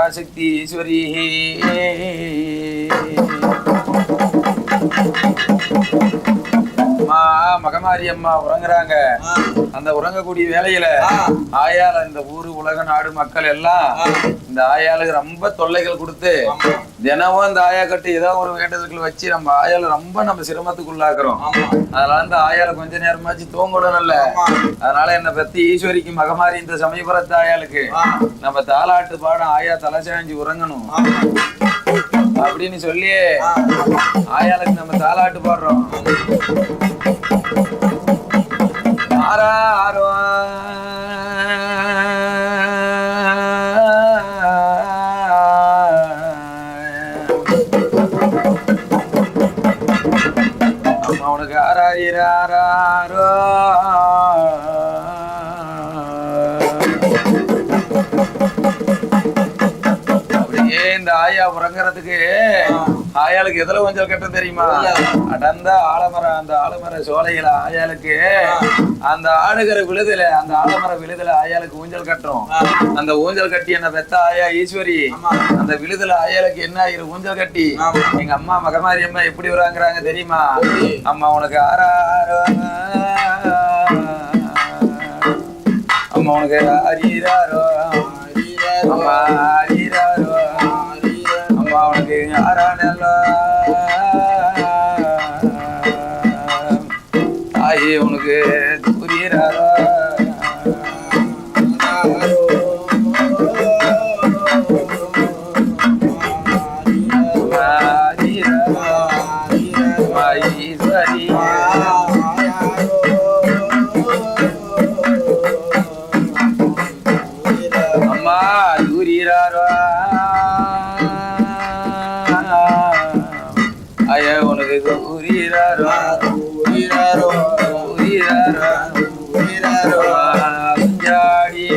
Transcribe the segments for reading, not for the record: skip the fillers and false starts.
பராசக்தி ஈஸ்வரி மகமாரி அம்மா உறங்குறாங்க. அந்த உறங்கக்கூடிய வேலையில ஆயால இந்த ஊரு உலக நாடு மக்கள் எல்லாம் இந்த ஆயாளுக்கு ரொம்ப தொல்லைகள் கொடுத்து தினமும் இந்த ஆயா கட்டி ஏதோ ஒரு வேண்டதுக்குள்ள வச்சு நம்ம ஆயால ரொம்ப நம்ம சிரமத்துக்குள்ளாக்குறோம். அதனால இந்த ஆயால கொஞ்ச நேரமாச்சு தூங்கணும் இல்ல. அதனால என்ன பத்தி ஈஸ்வரிக்கு மகமாரி இந்த சமயபுரத்து ஆயாளுக்கு நம்ம தாலாட்டு பாடம் ஆயா தலை சாய்ஞ்சு உறங்கணும் அப்படின்னு சொல்லி ஆயாளுக்கு நம்ம தாலாட்டு பாடுறோம். அவனுக்கு ஆராயிராரோ அப்படியே இந்த ஆயா உறங்குறதுக்கு ஆயாளுக்கு எதுல ஊஞ்சல் கட்டும் தெரியுமா? அடர்ந்த ஆலமரம், அந்த ஆலமர சோலையில ஆயாளுக்கு அந்த ஆடுகிற விழுதுல, அந்த ஆலமர விழுதுல ஆயாளுக்கு ஊஞ்சல் கட்டும். அந்த ஊஞ்சல் கட்டி என்ன பெத்த ஆயா ஈஸ்வரி அந்த விழுதுல ஆயாளுக்கு என்ன ஆயிரும் ஊஞ்சல் கட்டி எங்க அம்மா மகமாரி அம்மா எப்படி வராங்கிறாங்க தெரியுமா? அம்மா உனக்கு ஆறாரோ, அம்மா உனக்கு ஆரீராரோ, அம்மா ஆரீராரோ, அம்மா உனக்கு ஆறானல்லோ, ஆயி உனக்கு தூரீராரோ, அம்மா தூரீராரோ, ஐயா உனக்கு தூரீராரோ, தூரீராரோ, தூரீராரோ, தூரீராரோ, அஞ்சாடி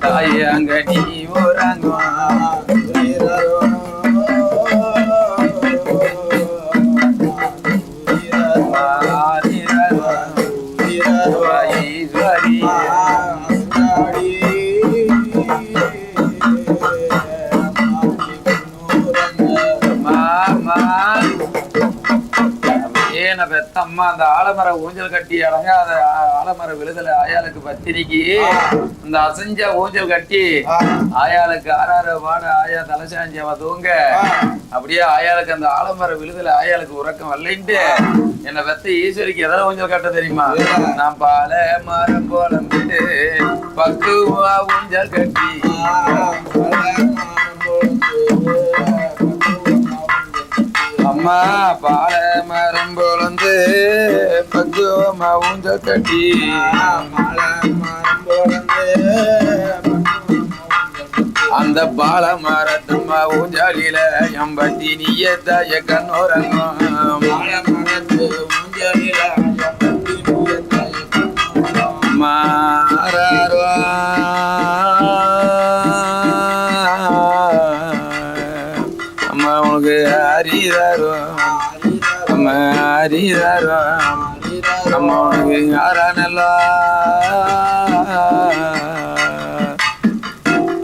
தாய் அங்க நீ ஓராங்க தூரீராரோ, ஈஸ்வரி பெத்தம்மா அந்த ஆலமர ஊஞ்சல் கட்டி அடங்காத ஆலமர விழுதல ஆயாளுக்கு பத்திரிக்கு இந்த அசைஞ்ச ஊஞ்சல் கட்டி ஆயாளுக்கு ஆறாறு பாட ஆயா தலை சாஞ்சவ தூங்க அப்படியே ஆயாளுக்கு அந்த ஆலமர விழுதல ஆயாளுக்கு உறக்கம் வரலைன்ட்டு என்ன பெத்த ஈஸ்வரிக்கு எதாவது ஊஞ்சல் கட்ட தெரியுமா? நான் பால மரம் போலந்துட்டு பக்குவா ஊஞ்சல் கட்டி அம்மா பால மரம் போலந்து பக்குவமா ஊஞ்சல் கட்டி அந்த பால மரத்தம்மா ஊஞ்சாலில எம்பத்தி நீய தாய கண்ணோரங்கம் மாறாரோ அம்மா உனக்கு ஆரீராரோ, அம்மா ஆரீராரோ, அம்மா உனக்கு ஆறானல்லோ,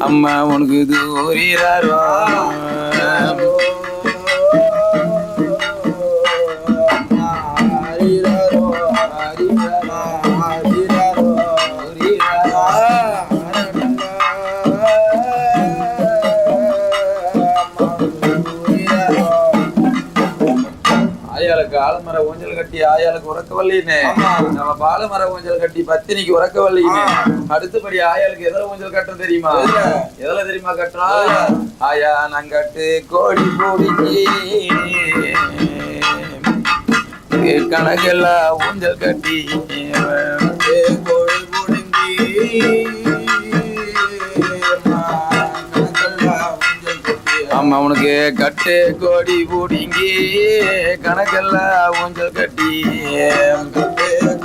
அம்மா உனக்கு தூரீராரோ, ஆயாளுக்கு ஆலமர ஊஞ்சல் கட்டி ஆயாளுக்கு உறக்கவல்லின்னு நம்ம பாலமர ஊஞ்சல் கட்டி பத்தினிக்கு உறக்கவல்லின்னு அடுத்தபடி ஆயாளுக்கு எதுல ஊஞ்சல் கட்டும் தெரியுமா? எதுல தெரியுமா கட்டுறோம்? ஆயா நங்கட்டு கோடி பூடிக்கு கணக்கெல்லாம் ஊஞ்சல் கட்டி கோடி பூடிங்கி அம்மா உனக்கு கட்டு கோடி பூடிங்கி கணக்கெல்லாம் ஊஞ்சல் கட்டி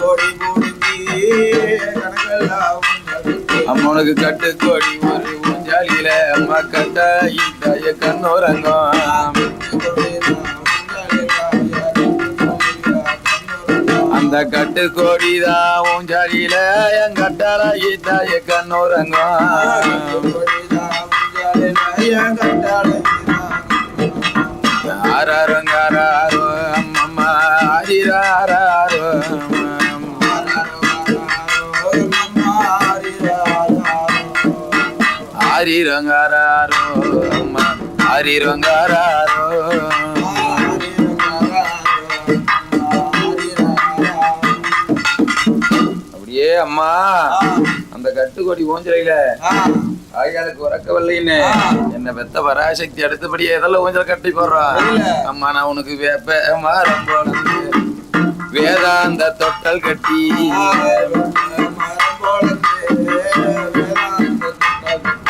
கோடி பூடிங்கி அம்மா உனக்கு கட்டு கோடி ஒரு ஊஞ்சாலியில அம்மா கட்ட இத்தாய கண்ணோரங்கம் அந்த கட்டு கோடிதான் ஊஞ்சலில என் கட்டளை தாய கண்ணுறங்கும் ஆறாருங்காரோ அம்மம்மா ஆரிராரோ ஆரிரங்காரோ அம்மா ஆரிரங்காரோ அப்படியே அம்மா அந்த கட்டுக்கோடி ஊஞ்சலையில ஆயாளுக்கு உறக்கவில்லைன்னு என்ன பெத்த பராசக்தி அடுத்தபடியே எதெல்லாம் ஊஞ்சல் கட்டி போடுறான். அம்மா நான் உனக்கு வேப்ப மரம் போல வேதாந்த தொட்டல் கட்டி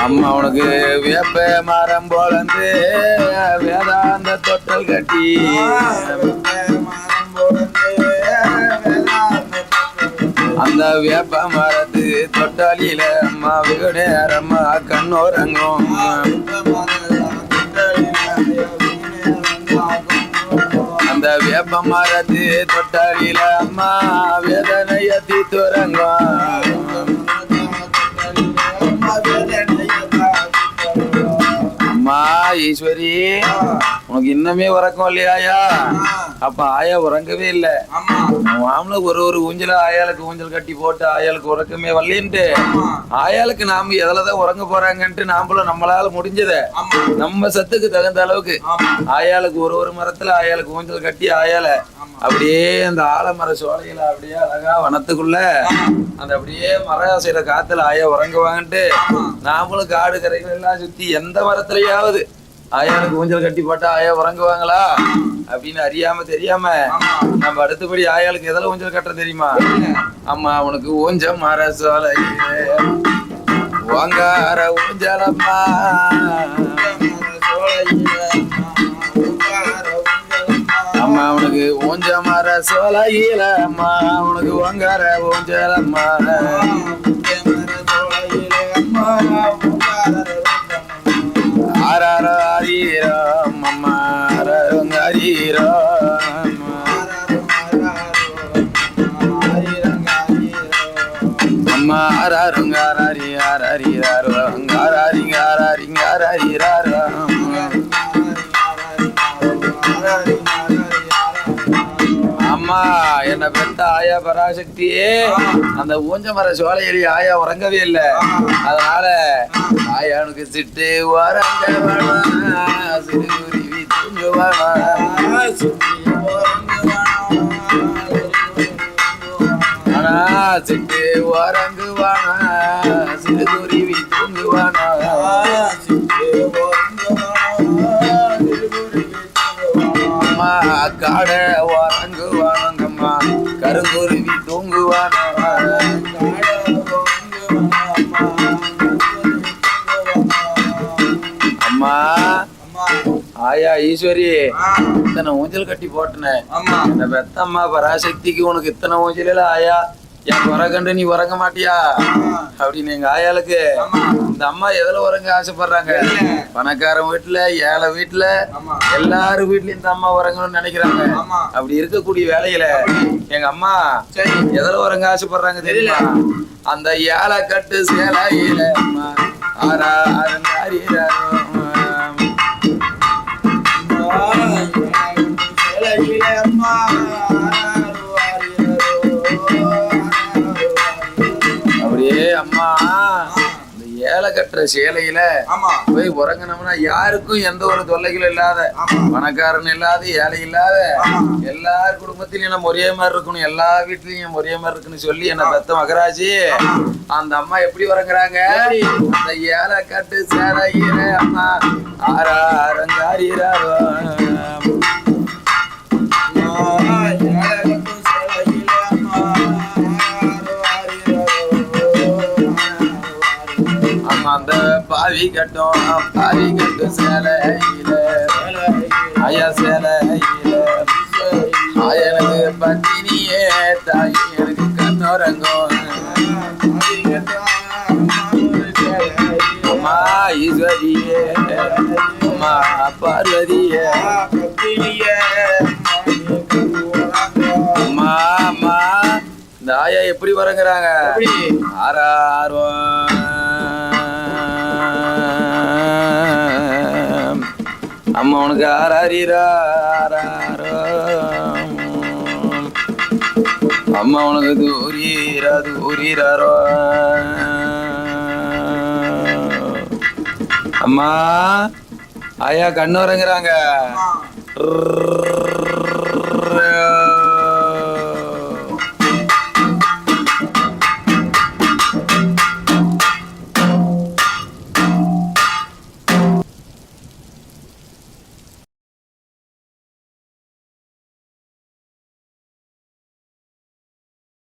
அம்மா உனக்கு வேப்ப மரம் போலந்து வேதாந்த தொட்டல் கட்டி அந்த வேப்ப மரத்து தொட்டாலியில அம்மா வெகு நேரம்மா கண்ணோரங்கும் அந்த வேப்ப மரத்து தொட்டாலியில அம்மா வேதனைய தீத்துறங்கும். அம்மா ஈஸ்வரி உனக்கு இன்னமே உறக்கம் இல்லையாயா? அப்ப ஆயா உறங்கவே இல்லை. மாமனுக்கு ஒரு ஊஞ்சல ஆயாளுக்கு ஊஞ்சல் கட்டி போட்டு ஆயாளுக்கு உறக்கமே வரலன்ட்டு ஆயாளுக்கு நாம எதுலதான் உறங்க போறாங்கன்ட்டு நாமளும் நம்மளால முடிஞ்சத நம்ம சத்துக்கு தகுந்த அளவுக்கு ஆயாளுக்கு ஒரு மரத்துல ஆயாளுக்கு ஊஞ்சல் கட்டி ஆயால அப்படியே அந்த ஆலமர சோலையில அப்படியே அழகா வனத்துக்குள்ள அந்த அப்படியே மரம் செய்யற காத்துல ஆயா உறங்குவாங்கன்ட்டு நாமளும் காடு கரைகள் எல்லாம் சுத்தி எந்த மரத்துலயாவது ஆயாளுக்கு ஊஞ்சல் கட்டி போட்டா ஆயா உறங்குவாங்களா அப்படின்னு அறியாம தெரியாம நம்ம அடுத்தபடி ஆயாளுக்கு எதில் ஊஞ்சல் கட்டுற தெரியுமா? அம்மா உனக்கு ஊஞ்சம் மர சோலை வாங்கார ஊஞ்சலம்மா அம்மா உனக்கு ஊஞ்ச மர சோலையில அம்மா உனக்கு வாங்கார ஊஞ்சலம்மா ஆராரோ ஆரீரோ அம்மா ஆரீரோ அம்மா ஆராருங்காரி ஆரீராரோ அங்காரிங்காரிங்காரிங்காரீராரோ அம்மா என்ன பெத்த ஆயா பராசக்தியே அந்த ஊஞ்ச மர சோலையடி ஆயா உறங்கவே இல்லை. அதனால ஆயானுக்கு சிட்டு உறங்க சிறுகுருவி தூங்குவானா ஆனா சிட்டு உறங்குவானா சிறுகுருவி தூங்குவானா அம்மா காட உறங்குவானங்கம்மா கருங்குருவி தூங்குவானா அம்மா ஆயா ஈஸ்வரி இத்தனை ஊஞ்சல் கட்டி போட்டனேன் இந்த பெத்தம்மா பராசக்திக்கு உனக்கு இத்தனை ஊஞ்சல ஆயா என் உறகண்டு நீ உறங்க மாட்டியா அப்படின்னு எங்க ஆயாளுக்கு இந்த அம்மா எதுல உறங்க ஆசைப்படுறாங்க? பணக்காரன் வீட்டுல ஏழை வீட்டுல எல்லாரும் வீட்லயும் இந்த அம்மா உறங்கணும்னு நினைக்கிறாங்க. அப்படி இருக்கக்கூடிய வேலையில எங்க அம்மா எதுல உறங்க ஆசைப்படுறாங்க தெரியுமா? அந்த ஏழை கட்டு சேலையில அம்மா ஆரா அப்படியே அம்மா இந்த ஏழை கட்டுற சேலையில போய் உறங்கினோம்னா யாருக்கும் எந்த ஒரு தொல்லைகளும் இல்லாத பணக்காரன் இல்லாத ஏழை இல்லாத எல்லார் குடும்பத்திலயும் நம்ம ஒரே மாதிரி இருக்கணும், எல்லா வீட்லயும் ஒரே மாதிரி இருக்குன்னு சொல்லி என்ன பெத்த மகராஜி அந்த அம்மா எப்படி உறங்குறாங்க? அந்த ஏழை கட்டு சேலையில அம்மா ஆறாரங்காரிராரோ அந்த பாவி கட்டும் சேலையில ஐயா சேலையில எனக்கு பத்தினியே தாய் எனக்கு கண்ணோரங்கும் அம்மா ஈஸ்வரியே அம்மா பார்வதியே அம்மா அம்மா இந்த ஆயா எப்படி வரங்கிறாங்க? ஆறாரோ அம்மா உனக்கு ஆறாரீரா ஆறாரோ அம்மா உனக்கு தூரீரா தூரீராரோ அம்மா ஆயா கண்ணு வரங்கிறாங்க.